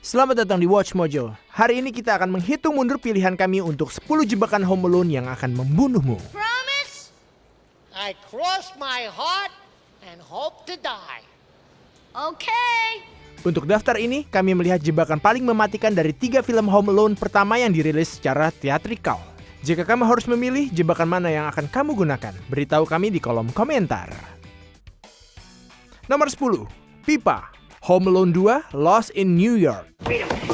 Selamat datang di Watch Mojo. Hari ini kita akan menghitung mundur pilihan kami untuk 10 jebakan Home Alone yang akan membunuhmu. Promise? I cross my heart and hope to die. Okay. Untuk daftar ini, kami melihat jebakan paling mematikan dari 3 film Home Alone pertama yang dirilis secara teatrikal. Jika kamu harus memilih, jebakan mana yang akan kamu gunakan? Beritahu kami di kolom komentar. Nomor 10. Pipa. Home Alone 2, Lost in New York. Wait a minute.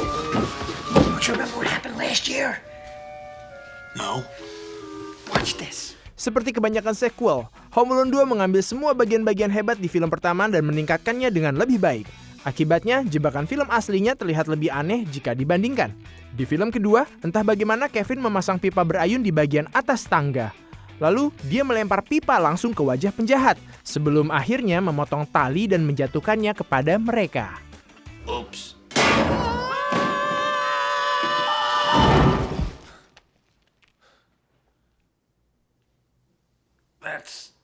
Don't you remember what happened last year? No. Watch this. Seperti kebanyakan sequel, Home Alone 2 mengambil semua bagian-bagian hebat di film pertama dan meningkatkannya dengan lebih baik. Akibatnya, jebakan film aslinya terlihat lebih aneh jika dibandingkan. Di film kedua, entah bagaimana Kevin memasang pipa berayun di bagian atas tangga. Lalu, dia melempar pipa langsung ke wajah penjahat, sebelum akhirnya memotong tali dan menjatuhkannya kepada mereka. Oops. That's 3.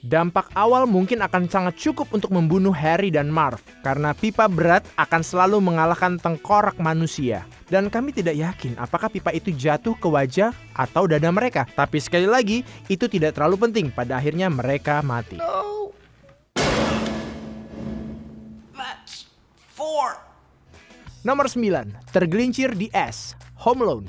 Dampak awal mungkin akan sangat cukup untuk membunuh Harry dan Marv, karena pipa berat akan selalu mengalahkan tengkorak manusia. Dan kami tidak yakin apakah pipa itu jatuh ke wajah atau dada mereka. Tapi sekali lagi, itu tidak terlalu penting. Pada akhirnya mereka mati. No. That's 4. Nomor 9. Tergelincir di es. Home Alone.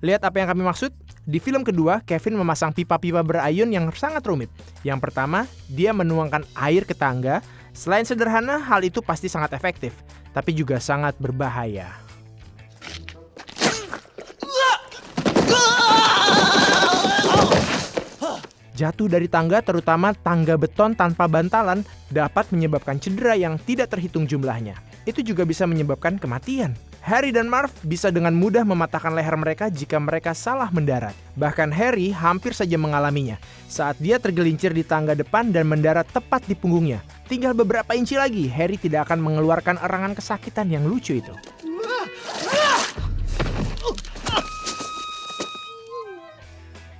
Lihat apa yang kami maksud? Di film kedua, Kevin memasang pipa-pipa berayun yang sangat rumit. Yang pertama, dia menuangkan air ke tangga. Selain sederhana, hal itu pasti sangat efektif, tapi juga sangat berbahaya. Jatuh dari tangga, terutama tangga beton tanpa bantalan, dapat menyebabkan cedera yang tidak terhitung jumlahnya. Itu juga bisa menyebabkan kematian. Harry dan Marv bisa dengan mudah mematahkan leher mereka jika mereka salah mendarat. Bahkan Harry hampir saja mengalaminya saat dia tergelincir di tangga depan dan mendarat tepat di punggungnya. Tinggal beberapa inci lagi, Harry tidak akan mengeluarkan erangan kesakitan yang lucu itu.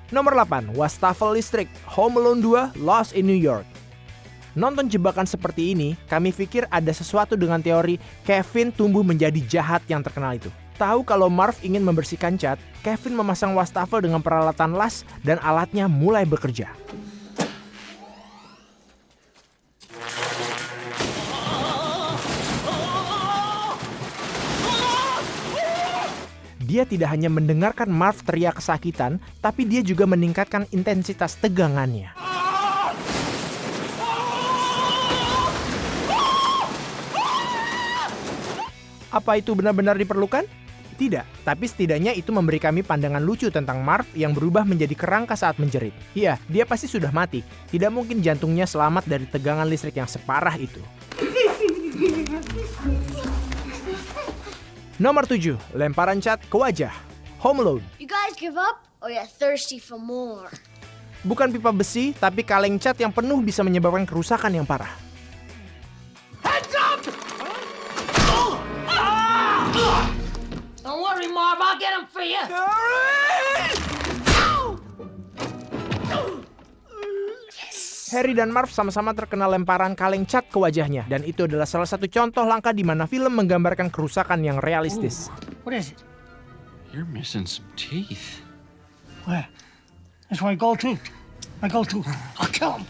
Nomor 8. Wastafel listrik. Home Alone 2, Lost in New York. Nonton jebakan seperti ini, kami pikir ada sesuatu dengan teori Kevin tumbuh menjadi jahat yang terkenal itu. Tahu kalau Marv ingin membersihkan cat, Kevin memasang wastafel dengan peralatan las dan alatnya mulai bekerja. Dia tidak hanya mendengarkan Marv teriak kesakitan, tapi dia juga meningkatkan intensitas tegangannya. Apa itu benar-benar diperlukan? Tidak, tapi setidaknya itu memberi kami pandangan lucu tentang Marv yang berubah menjadi kerangka saat menjerit. Iya, dia pasti sudah mati. Tidak mungkin jantungnya selamat dari tegangan listrik yang separah itu. Nomor 7. Lemparan cat ke wajah. Home Alone. You guys give up or you're thirsty for more? Bukan pipa besi, tapi kaleng cat yang penuh bisa menyebabkan kerusakan yang parah. Don't worry, Marv. I'll get him for you. Harry dan Marv sama-sama terkena lemparan kaleng cat ke wajahnya, dan itu adalah salah satu contoh langka di mana film menggambarkan kerusakan yang realistis. What is it? You're missing some teeth. Where? That's where I go to. I'll kill him.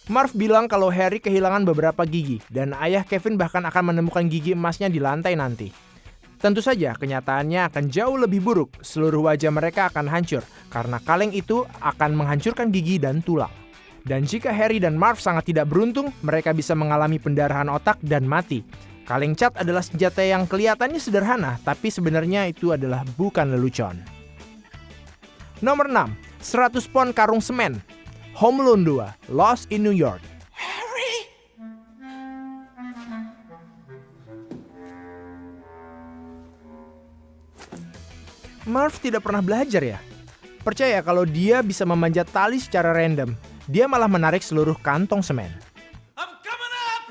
Marv bilang kalau Harry kehilangan beberapa gigi, dan ayah Kevin bahkan akan menemukan gigi emasnya di lantai nanti. Tentu saja, kenyataannya akan jauh lebih buruk. Seluruh wajah mereka akan hancur, karena kaleng itu akan menghancurkan gigi dan tulang. Dan jika Harry dan Marv sangat tidak beruntung, mereka bisa mengalami pendarahan otak dan mati. Kaleng cat adalah senjata yang kelihatannya sederhana, tapi sebenarnya itu adalah bukan lelucon. Nomor 6. 100 pon karung semen. Home Alone 2, Lost in New York. Marv tidak pernah belajar ya? Percaya kalau dia bisa memanjat tali secara random, dia malah menarik seluruh kantong semen. I'm coming up!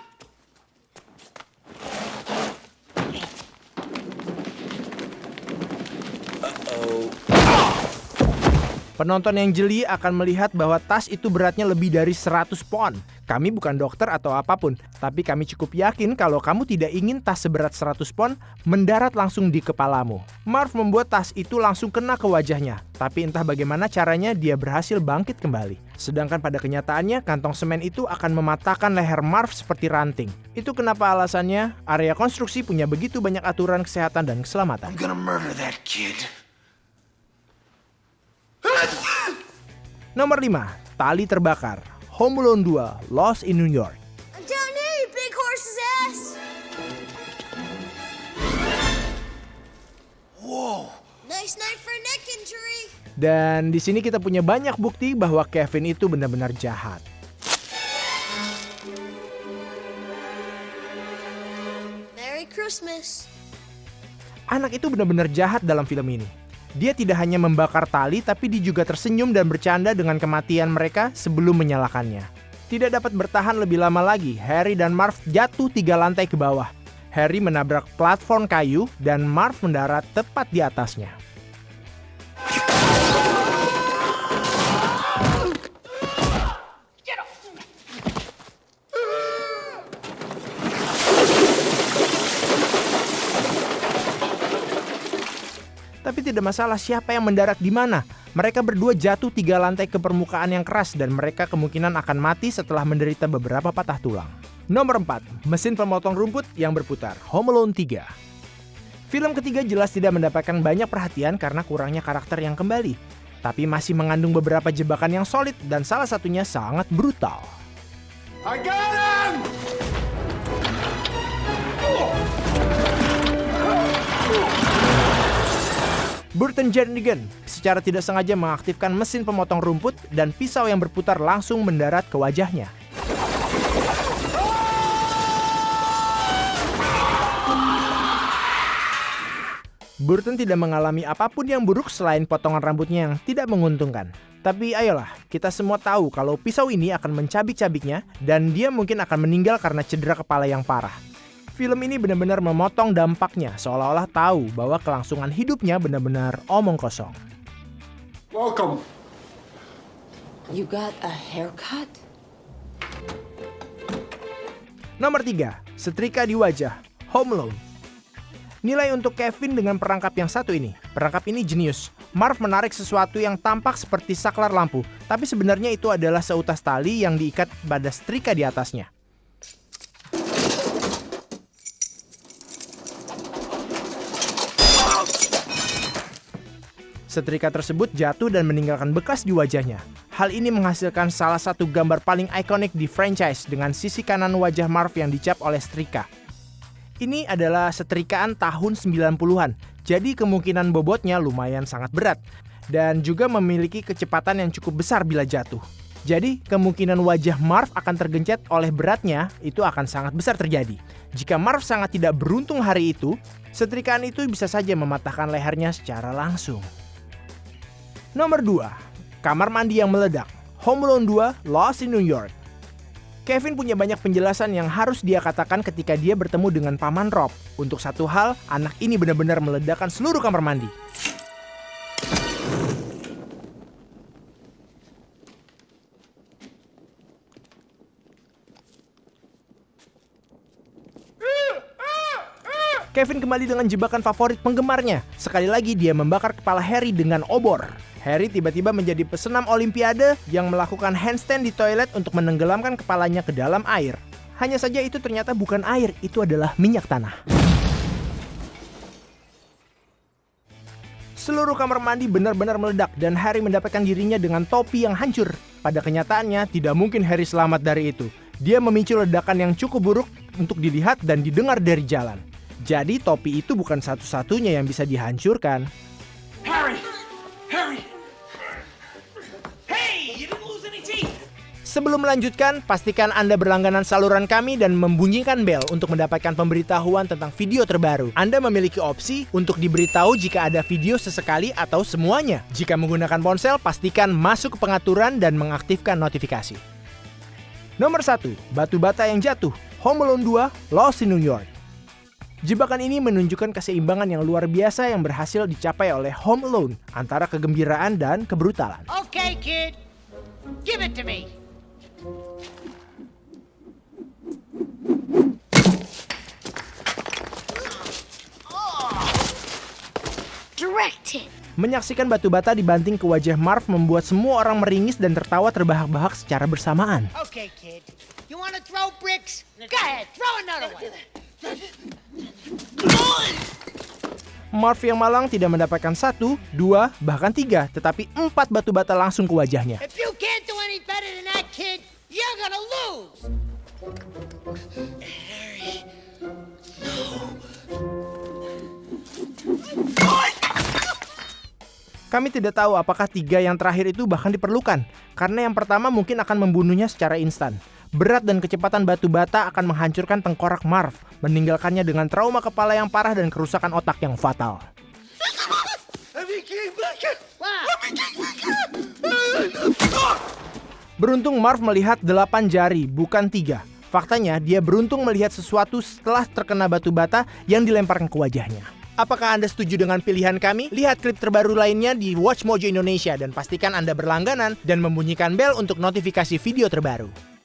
Penonton yang jeli akan melihat bahwa tas itu beratnya lebih dari 100 pon. Kami bukan dokter atau apapun, tapi kami cukup yakin kalau kamu tidak ingin tas seberat 100 pon mendarat langsung di kepalamu. Marv membuat tas itu langsung kena ke wajahnya, tapi entah bagaimana caranya dia berhasil bangkit kembali. Sedangkan pada kenyataannya, kantong semen itu akan mematahkan leher Marv seperti ranting. Itu kenapa alasannya, area konstruksi punya begitu banyak aturan kesehatan dan keselamatan. I'm gonna murder that kid. Nomor 5, tali terbakar. Home Alone 2, Lost in New York. I'm down here, you big horse's ass! Whoa. Nice night for a neck injury. Dan di sini kita punya banyak bukti bahwa Kevin itu benar-benar jahat. Merry Christmas. Anak itu benar-benar jahat dalam film ini. Dia tidak hanya membakar tali, tapi dia juga tersenyum dan bercanda dengan kematian mereka sebelum menyalakannya. Tidak dapat bertahan lebih lama lagi, Harry dan Marv jatuh 3 lantai ke bawah. Harry menabrak platform kayu dan Marv mendarat tepat di atasnya. Tapi tidak masalah siapa yang mendarat di mana. Mereka berdua jatuh 3 lantai ke permukaan yang keras dan mereka kemungkinan akan mati setelah menderita beberapa patah tulang. Nomor 4, mesin pemotong rumput yang berputar. Home Alone 3. Film ketiga jelas tidak mendapatkan banyak perhatian karena kurangnya karakter yang kembali. Tapi masih mengandung beberapa jebakan yang solid dan salah satunya sangat brutal. I got him! Burton Jernigan secara tidak sengaja mengaktifkan mesin pemotong rumput dan pisau yang berputar langsung mendarat ke wajahnya. Burton tidak mengalami apapun yang buruk selain potongan rambutnya yang tidak menguntungkan. Tapi ayolah, kita semua tahu kalau pisau ini akan mencabik-cabiknya dan dia mungkin akan meninggal karena cedera kepala yang parah. Film ini benar-benar memotong dampaknya, seolah-olah tahu bahwa kelangsungan hidupnya benar-benar omong kosong. Welcome. You got a haircut? Nomor 3, setrika di wajah. Home Alone. Nilai untuk Kevin dengan perangkap yang satu ini. Perangkap ini jenius. Marv menarik sesuatu yang tampak seperti saklar lampu, tapi sebenarnya itu adalah seutas tali yang diikat pada setrika di atasnya. Setrika tersebut jatuh dan meninggalkan bekas di wajahnya. Hal ini menghasilkan salah satu gambar paling ikonik di franchise dengan sisi kanan wajah Marv yang dicap oleh setrika. Ini adalah setrikaan tahun 90-an, jadi kemungkinan bobotnya lumayan sangat berat dan juga memiliki kecepatan yang cukup besar bila jatuh. Jadi kemungkinan wajah Marv akan tergencet oleh beratnya itu akan sangat besar terjadi. Jika Marv sangat tidak beruntung hari itu, setrikaan itu bisa saja mematahkan lehernya secara langsung. Nomor 2, kamar mandi yang meledak. Home Alone 2, Lost in New York. Kevin punya banyak penjelasan yang harus dia katakan ketika dia bertemu dengan Paman Rob. Untuk satu hal, anak ini benar-benar meledakkan seluruh kamar mandi. Kevin kembali dengan jebakan favorit penggemarnya. Sekali lagi dia membakar kepala Harry dengan obor. Harry tiba-tiba menjadi pesenam olimpiade yang melakukan handstand di toilet untuk menenggelamkan kepalanya ke dalam air. Hanya saja itu ternyata bukan air, itu adalah minyak tanah. Seluruh kamar mandi benar-benar meledak dan Harry mendapatkan dirinya dengan topi yang hancur. Pada kenyataannya tidak mungkin Harry selamat dari itu. Dia memicu ledakan yang cukup buruk untuk dilihat dan didengar dari jalan. Jadi topi itu bukan satu-satunya yang bisa dihancurkan. Harry! Harry! Hey! You didn't lose any teeth! Sebelum melanjutkan, pastikan Anda berlangganan saluran kami dan membunyikan bel untuk mendapatkan pemberitahuan tentang video terbaru. Anda memiliki opsi untuk diberitahu jika ada video sesekali atau semuanya. Jika menggunakan ponsel, pastikan masuk ke pengaturan dan mengaktifkan notifikasi. Nomor 1, batu bata yang jatuh. Home Alone 2, Lost in New York. Jebakan ini menunjukkan keseimbangan yang luar biasa yang berhasil dicapai oleh Home Alone antara kegembiraan dan kebrutalan. Okay, kid. Give it to me. Directed. Menyaksikan batu bata dibanting ke wajah Marv membuat semua orang meringis dan tertawa terbahak-bahak secara bersamaan. Okay, kid. You want to throw bricks? Go ahead, throw another one. Marv yang malang tidak mendapatkan 1, 2, bahkan 3, tetapi 4 batu bata langsung ke wajahnya. If you can't do any better than that, kid, you're gonna lose. Kami tidak tahu apakah 3 yang terakhir itu bahkan diperlukan, karena yang pertama mungkin akan membunuhnya secara instan. Berat dan kecepatan batu bata akan menghancurkan tengkorak Marv, meninggalkannya dengan trauma kepala yang parah dan kerusakan otak yang fatal. Beruntung Marv melihat 8 jari, bukan 3. Faktanya, dia beruntung melihat sesuatu setelah terkena batu bata yang dilemparkan ke wajahnya. Apakah Anda setuju dengan pilihan kami? Lihat klip terbaru lainnya di Watch Mojo Indonesia dan pastikan Anda berlangganan dan membunyikan bel untuk notifikasi video terbaru.